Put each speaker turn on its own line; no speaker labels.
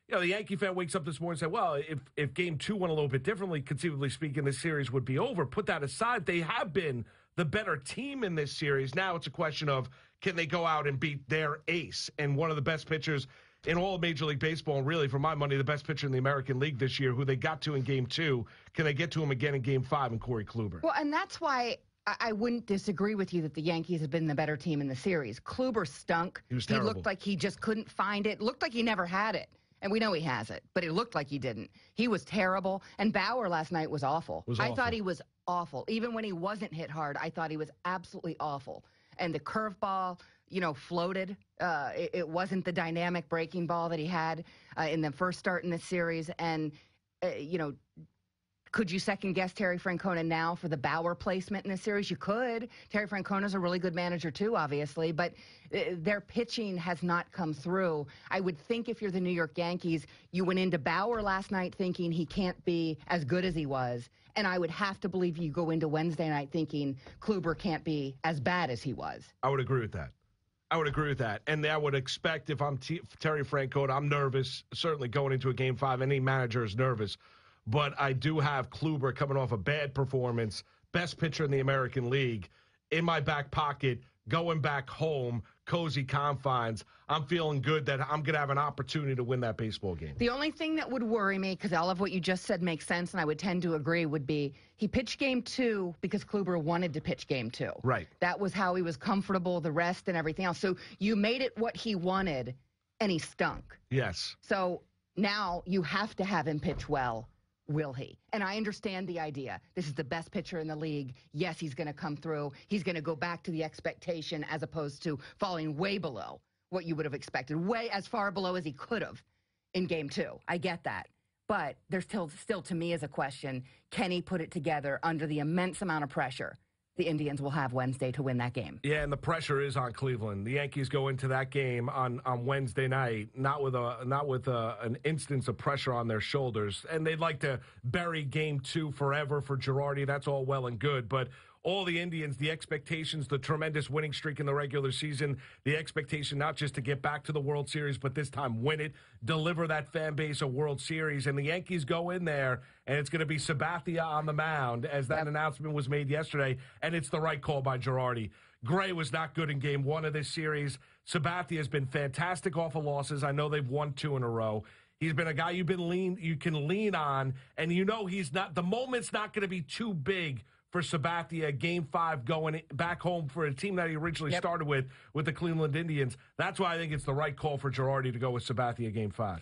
the Yankee fan wakes up this morning and said, well, if Game 2 went a little bit differently, conceivably speaking, this series would be over. Put that aside. They have been the better team in this series. Now it's a question of, can they go out and beat their ace and one of the best pitchers in all of Major League Baseball, and really, for my money, the best pitcher in the American League this year, who they got to in Game 2. Can they get to him again in Game 5 in Corey Kluber?
Well, and that's why I wouldn't disagree with you that the Yankees have been the better team in the series. Kluber stunk.
He was terrible.
He looked like he just couldn't find it. Looked like he never had it. And we know he has it, but it looked like he didn't. He was terrible. And Bauer last night was awful. I thought he was awful. Even when he wasn't hit hard, I thought he was absolutely awful. And the curveball, floated. It wasn't the dynamic breaking ball that he had in the first start in this series. And, could you second-guess Terry Francona now for the Bauer placement in this series? You could. Terry Francona's a really good manager, too, obviously. But their pitching has not come through. I would think if you're the New York Yankees, you went into Bauer last night thinking he can't be as good as he was. And I would have to believe you go into Wednesday night thinking Kluber can't be as bad as he was.
I would agree with that. And I would expect if I'm Terry Francona, I'm nervous, certainly going into a Game 5. Any manager is nervous. But I do have Kluber coming off a bad performance, best pitcher in the American League, in my back pocket, going back home, cozy confines. I'm feeling good that I'm going to have an opportunity to win that baseball game.
The only thing that would worry me, because all of what you just said makes sense, and I would tend to agree, would be he pitched Game 2 because Kluber wanted to pitch Game 2.
Right.
That was how he was comfortable, the rest and everything else. So you made it what he wanted, and he stunk.
Yes.
So now you have to have him pitch well. Will he? And I understand the idea. This is the best pitcher in the league. Yes, he's going to come through. He's going to go back to the expectation as opposed to falling way below what you would have expected, way as far below as he could have in Game 2. I get that. But there's still to me is a question, can he put it together under the immense amount of pressure the Indians will have Wednesday to win that game?
Yeah, and the pressure is on Cleveland. The Yankees go into that game on Wednesday night, not with an instance of pressure on their shoulders, and they'd like to bury Game 2 forever for Girardi. That's all well and good, but all the Indians, the expectations, the tremendous winning streak in the regular season, the expectation not just to get back to the World Series, but this time win it, deliver that fan base a World Series. And the Yankees go in there, and it's going to be Sabathia on the mound, as that announcement was made yesterday, and it's the right call by Girardi. Gray was not good in Game 1 of this series. Sabathia has been fantastic off of losses. I know they've won 2 in a row. He's been a guy you can lean on, and he's not. The moment's not going to be too big for Sabathia, Game 5, going back home for a team that he originally started with the Cleveland Indians. That's why I think it's the right call for Girardi to go with Sabathia Game 5.